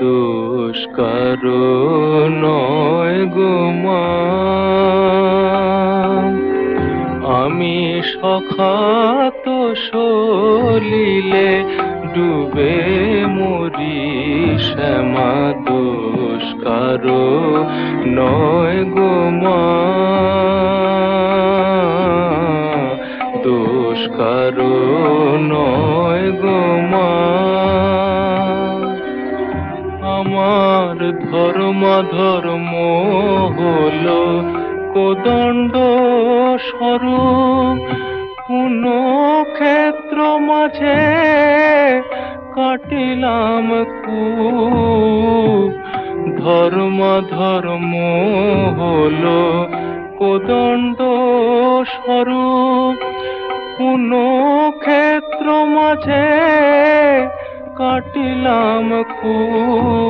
দোষ কারো নয় গো মা। আমি সখাত সলিলে ডুবে মরি শ্যামা, দোষ কারো নয় গো মা, দোষ কারো নয় গো মা। আমার ধর্ম হলো কোদণ্ড স্বরূপ, পুণ্যক্ষেত্র মাঝে কাটিলাম কূপ। ধর্ম হলো কোদণ্ড স্বরূপ, পুণ্যক্ষেত্র মাঝে কাটিলাম কূপ।